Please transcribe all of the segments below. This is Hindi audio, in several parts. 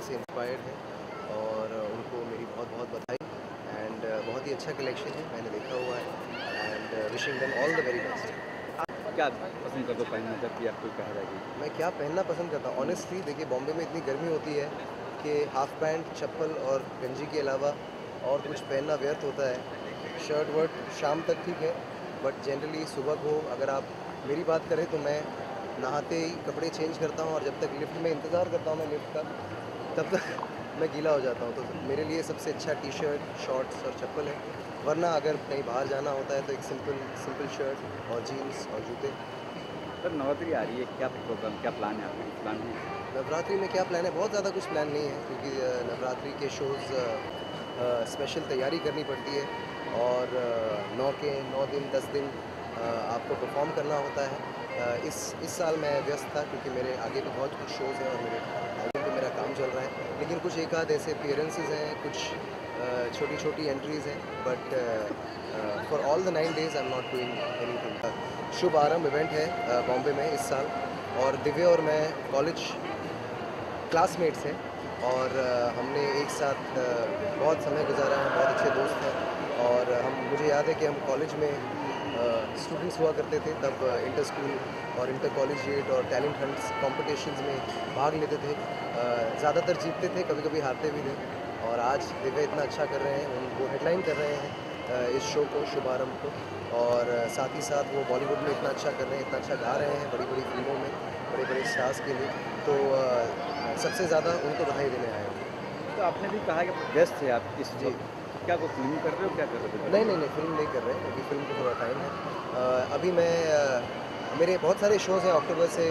से इंस्पायर्ड है और उनको मेरी बहुत बहुत बधाई एंड बहुत ही अच्छा कलेक्शन है, मैंने देखा हुआ है and wishing them all the very best. क्या पसंद करते हो पहनना जब भी आपको कहा जाए कि मैं क्या पहनना पसंद करता हूँ ऑनेस्टली, देखिए बॉम्बे में इतनी गर्मी होती है कि हाफ पैंट चप्पल और गंजी के अलावा और कुछ पहनना व्यर्थ होता है। शर्ट वर्ट शाम तक ठीक है, बट जनरली सुबह को अगर आप मेरी बात करें तो मैं नहाते ही कपड़े चेंज करता हूँ और जब तक लिफ्ट में इंतज़ार करता हूँ मैं लिफ्ट का, तब तक मैं गीला हो जाता हूँ। तो मेरे लिए सबसे अच्छा टी शर्ट, शॉर्ट्स और चप्पल है। वरना अगर कहीं बाहर जाना होता है तो एक सिंपल शर्ट और जीन्स और जूते। सर नवरात्रि आ रही है, क्या प्रोग्राम क्या प्लान है आपका, कुछ प्लान है? नवरात्रि में क्या प्लान है? बहुत ज़्यादा कुछ प्लान नहीं है क्योंकि नवरात्रि के शोज़ स्पेशल तैयारी करनी पड़ती है और 9 दिन 10 दिन आपको परफॉर्म करना होता है। इस साल मैं व्यस्त था क्योंकि मेरे आगे भी बहुत कुछ शोज़ हैं और मेरे एल्बम पे मेरा काम चल रहा है, लेकिन कुछ एक आध ऐसे अपीयरेंसेस हैं, कुछ छोटी छोटी एंट्रीज़ हैं, but for all the 9 days I am not doing anything. Shubh Aarambh event है बॉम्बे में इस साल और दिव्य और मैं कॉलेज क्लासमेट्स हैं और हमने एक साथ बहुत समय गुजारा है, बहुत अच्छे दोस्त हैं और मुझे याद है कि हम कॉलेज में स्टूडेंट्स हुआ करते थे तब इंटर स्कूल और इंटर कॉलेजिएट और टैलेंट हंट्स कॉम्पिटिशन्स में भाग लेते थे। ज़्यादातर जीतते थे, कभी कभी हारते भी थे और आज दिव्य इतना अच्छा कर रहे हैं, वो हेडलाइन कर रहे हैं इस शो को, शुभारंभ को, और साथ ही साथ वो बॉलीवुड में इतना अच्छा कर रहे हैं, इतना अच्छा गा रहे हैं बड़ी बड़ी फिल्मों में बड़े बड़े स्टार्स के लिए, तो सबसे ज़्यादा उनको बधाई देने आए हैं। तो आपने भी कहा कि व्यस्त है आप इस जी। वक्त, क्या कोई फिल्म कर रहे हो, क्या कर रहे हो? नहीं, फिल्म नहीं कर रहे हैं, अभी फिल्म को थोड़ा टाइम है। अभी मैं मेरे बहुत सारे शोज़ हैं, अक्टूबर से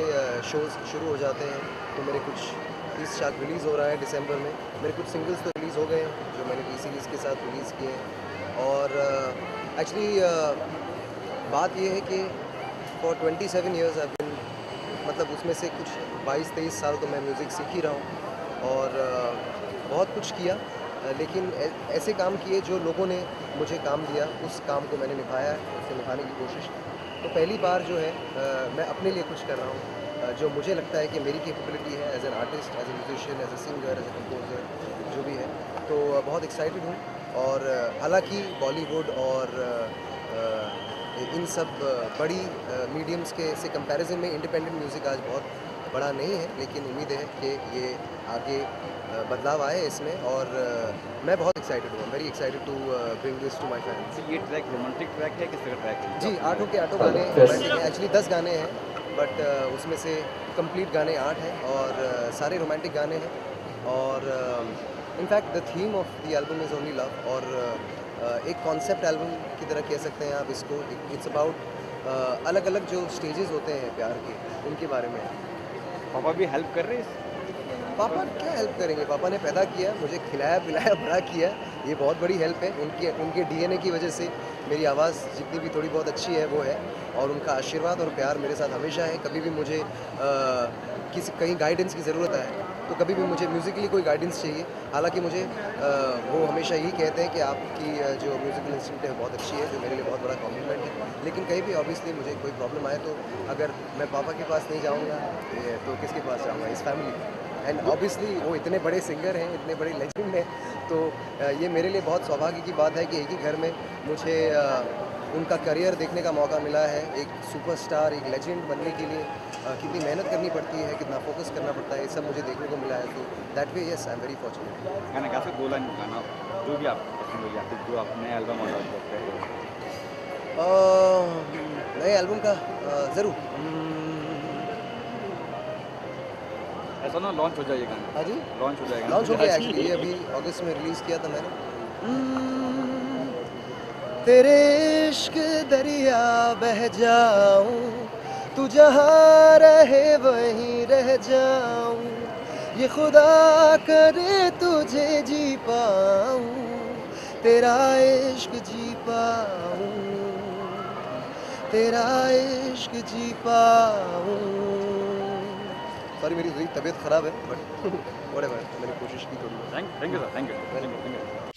शोज़ शुरू हो जाते हैं, तो मेरे कुछ 30 शायद रिलीज़ हो रहा है दिसंबर में। मेरे कुछ सिंगल्स तो रिलीज़ हो गए हैं जो मैंने टी सीरीज़ के साथ रिलीज़ किए हैं और एक्चुअली बात ये है कि फॉर 27 ईयर्स आई बिन, मतलब उसमें से कुछ 22-23 साल तो मैं म्यूज़िक सीख ही रहा हूँ और बहुत कुछ किया, लेकिन ऐसे काम किए जो लोगों ने मुझे काम दिया, उस काम को मैंने निभाया है, उसे निभाने की कोशिश की। तो पहली बार जो है मैं अपने लिए कुछ कर रहा हूँ जो मुझे लगता है कि मेरी कैपेबिलिटी है as an artist, as a musician, as a singer, as a composer, जो भी है। तो बहुत एक्साइटेड हूँ और हालांकि बॉलीवुड और इन सब बड़ी मीडियम्स के से कंपैरिजन में इंडिपेंडेंट म्यूज़िक आज बहुत बड़ा नहीं है, लेकिन उम्मीद है कि ये आगे बदलाव आए इसमें और मैं बहुत एक्साइटेड हूँ, very excited to bring this to my fans. ये ट्रैक रोमांटिक ट्रैक है, किस तरह ट्रैक है? जी, आठों के आठों गाने रोमांटिक हैं, एक्चुअली 10 गाने हैं, बट उसमें से कंप्लीट गाने 8 हैं और सारे रोमांटिक गाने हैं और in fact the theme of the album is only love और एक कॉन्सेप्ट एल्बम की तरह कह सकते हैं आप इसको। इट्स अबाउट अलग अलग जो स्टेजेस होते हैं प्यार के, उनके बारे में है। पापा भी हेल्प कर रहे हैं पापा क्या हेल्प करेंगे, पापा ने पैदा किया, मुझे खिलाया पिलाया बड़ा किया, ये बहुत बड़ी हेल्प है। उनके डीएनए की वजह से मेरी आवाज़ जितनी भी थोड़ी बहुत अच्छी है वो है और उनका आशीर्वाद और प्यार मेरे साथ हमेशा है। कभी भी मुझे कहीं गाइडेंस की ज़रूरत है तो कभी भी मुझे म्यूज़िकली कोई गाइडेंस चाहिए, हालांकि मुझे वो हमेशा यही कहते हैं कि आपकी जो म्यूज़िकल इंस्टिंक्ट है बहुत अच्छी है, जो मेरे लिए बहुत बड़ा कॉम्प्लीमेंट है। लेकिन कहीं भी ऑब्वियसली मुझे कोई प्रॉब्लम आए तो अगर मैं पापा के पास नहीं जाऊँगा तो किसके पास जाऊँगा? इस फैमिली। एंड ऑब्वियसली वो इतने बड़े सिंगर हैं, इतने बड़े लेजेंड हैं, तो ये मेरे लिए बहुत सौभाग्य की बात है कि एक ही घर में मुझे उनका करियर देखने का मौका मिला है। एक सुपरस्टार, एक लेजेंड बनने के लिए कितनी मेहनत करनी पड़ती है, कितना फोकस करना पड़ता है, ये सब मुझे देखने को मिला है। तो that way yes, I am very fortunate. गाना गा सकते, 2 लाइन गाना जो भी आपको पसंद हो या फिर जो आप नए एल्बम और लॉन्च करते हैं? नए एल्बम का ज़रूर। ऐसा ना लॉन्च हो जाए ये गाना? हाँ जी, लॉन्च हो जाएगा? लॉन्च हो गया एक्चुअली, ये अभी अगस्त में रिलीज़ किया था मैंने। तेरे इश्क दरिया बह जाऊं, तू जहाँ रहे वहीं रह जाऊं, ये खुदा करे तुझे जी पाऊं, तेरा इश्क जी पाऊं, तेरा इश्क जी पाऊं। सॉरी मेरी थोड़ी तबीयत ख़राब है बट व्हाटएवर, मैंने कोशिश की थोड़ी। Thank you sir, thank you.